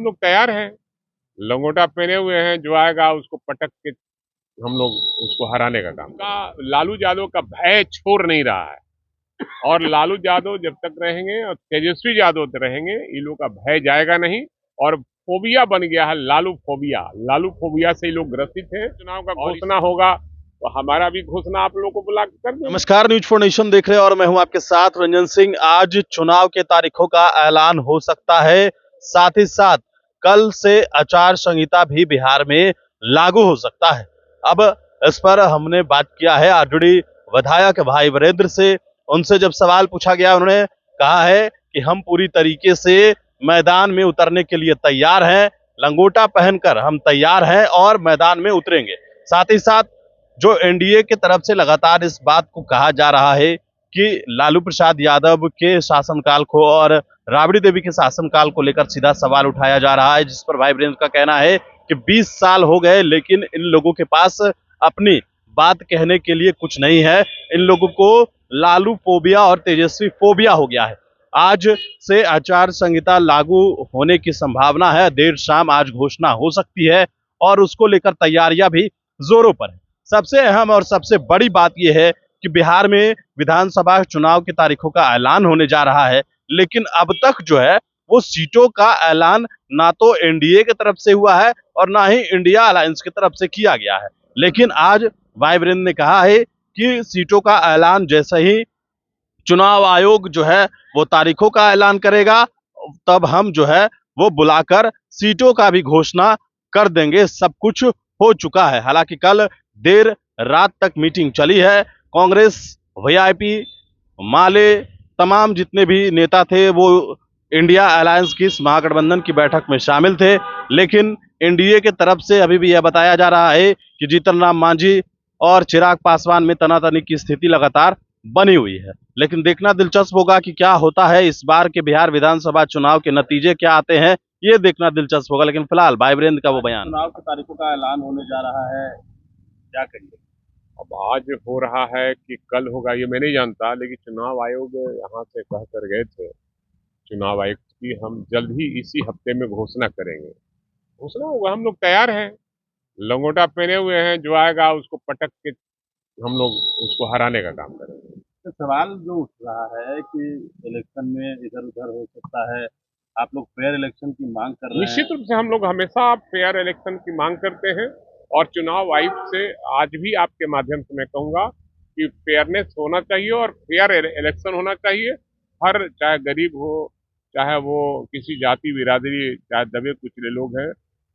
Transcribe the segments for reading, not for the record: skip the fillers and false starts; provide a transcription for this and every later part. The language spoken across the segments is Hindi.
हम लोग तैयार हैं, लंगोटा पहने हुए हैं, जो आएगा उसको पटक के हम लोग उसको हराने का काम का। लालू यादव का भय छोड़ नहीं रहा है, और लालू यादव जब तक रहेंगे और तेजस्वी यादव तक रहेंगे, इन लोग का भय जाएगा नहीं। और फोबिया बन गया है, लालू फोबिया से ये लोग ग्रसित हैं। चुनाव का घोषणा होगा तो हमारा भी घोषणा आप लोगों को बुला कर देंगे। नमस्कार, न्यूज फॉर नेशन देख रहे हैं और मैं हूं आपके साथ रंजन सिंह। आज चुनाव के तारीखों का ऐलान हो सकता है, साथ ही साथ कल से आचार संहिता भी बिहार में लागू हो सकता है। अब इस पर हमने बात किया है आरजेडी विधायक भाई वीरेंद्र से। उनसे जब सवाल पूछा गया, उन्होंने कहा है कि हम पूरी तरीके से मैदान में उतरने के लिए तैयार हैं, लंगोटा पहनकर हम तैयार हैं और मैदान में उतरेंगे। साथ ही साथ जो एनडीए की तरफ से लगातार इस बात को कहा जा रहा है कि लालू प्रसाद यादव के शासनकाल को और राबड़ी देवी के शासनकाल को लेकर सीधा सवाल उठाया जा रहा है, जिस पर भाई वीरेंद्र का कहना है कि 20 साल हो गए लेकिन इन लोगों के पास अपनी बात कहने के लिए कुछ नहीं है। इन लोगों को लालू फोबिया और तेजस्वी फोबिया हो गया है। आज से आचार संहिता लागू होने की संभावना है, देर शाम आज घोषणा हो सकती है और उसको लेकर तैयारियां भी जोरों पर है। सबसे अहम और सबसे बड़ी बात यह है कि बिहार में विधानसभा चुनाव की तारीखों का ऐलान होने जा रहा है, लेकिन अब तक जो है वो सीटों का ऐलान ना तो एनडीए की तरफ से हुआ है और ना ही इंडिया अलायंस की तरफ से किया गया है। लेकिन आज भाई वीरेंद्र ने कहा है कि सीटों का ऐलान जैसे ही चुनाव आयोग जो है वो तारीखों का ऐलान करेगा, तब हम जो है वो बुलाकर सीटों का भी घोषणा कर देंगे। सब कुछ हो चुका है। हालांकि कल देर रात तक मीटिंग चली है। कांग्रेस, वीआईपी, माले, तमाम जितने भी नेता थे वो इंडिया अलायंस की इस महागठबंधन की बैठक में शामिल थे, लेकिन एनडीए की तरफ से अभी भी यह बताया जा रहा है कि जीतन राम मांझी और चिराग पासवान में तनातनी की स्थिति लगातार बनी हुई है। लेकिन देखना दिलचस्प होगा कि क्या होता है, इस बार के बिहार विधानसभा चुनाव के नतीजे क्या आते हैं, ये देखना दिलचस्प होगा। लेकिन फिलहाल भाई वीरेंद्र का वो बयान। चुनाव की तारीखों का ऐलान होने जा रहा है, क्या करिए? अब आज हो रहा है कि कल होगा ये मैं नहीं जानता, लेकिन चुनाव आयोग यहाँ से कह कर गए थे चुनाव आयुक्त की हम जल्द ही इसी हफ्ते में घोषणा करेंगे। घोषणा होगा, हम लोग तैयार हैं, लंगोटा पहने हुए हैं, जो आएगा उसको पटक के हम लोग उसको हराने का काम करेंगे। तो सवाल जो उठ रहा है कि इलेक्शन में इधर उधर हो सकता है, आप लोग फेयर इलेक्शन की मांग कर रहे हैं। निश्चित रूप से हम लोग हमेशा फेयर इलेक्शन की मांग करते हैं, और चुनाव आयुक्त से आज भी आपके माध्यम से मैं कहूंगा कि फेयरनेस होना चाहिए और फेयर इलेक्शन होना चाहिए। हर, चाहे गरीब हो, चाहे वो किसी जाति बिरादरी, चाहे दबे कुचले लोग हैं,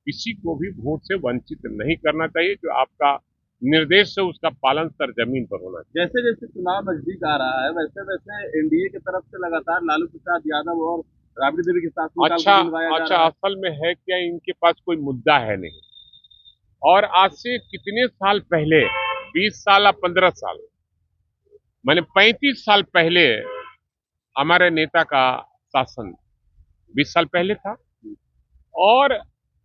किसी को भी वोट से वंचित नहीं करना चाहिए। जो आपका निर्देश है उसका पालन सर जमीन पर होना चाहिए। जैसे जैसे चुनाव नजदीक आ रहा है, वैसे वैसे एनडीए की तरफ से लगातार लालू प्रसाद यादव और राबड़ी देवी के साथ अच्छा, असल में है क्या, इनके पास कोई मुद्दा है नहीं। और आज से कितने साल पहले, 20 साल या 15 साल, मैंने 35 साल पहले हमारे नेता का शासन 20 साल पहले था, और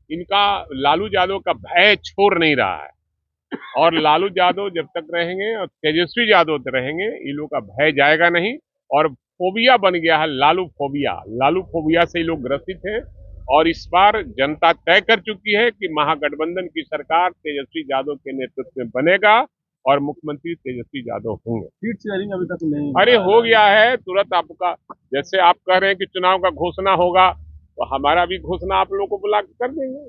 इनका लालू यादव का भय छोड़ नहीं रहा है। और लालू यादव जब तक रहेंगे और तेजस्वी यादव तक रहेंगे, इन लोग का भय जाएगा नहीं। और फोबिया बन गया है, लालू फोबिया से ये लोग ग्रसित हैं। और इस बार जनता तय कर चुकी है कि महागठबंधन की सरकार तेजस्वी यादव के नेतृत्व में बनेगा और मुख्यमंत्री तेजस्वी यादव होंगे। सीट शेयरिंग अभी तक नहीं अरे हो गया है, तुरंत आपका, जैसे आप कह रहे हैं कि चुनाव का घोषणा होगा तो हमारा भी घोषणा आप लोगों को बुला कर देंगे।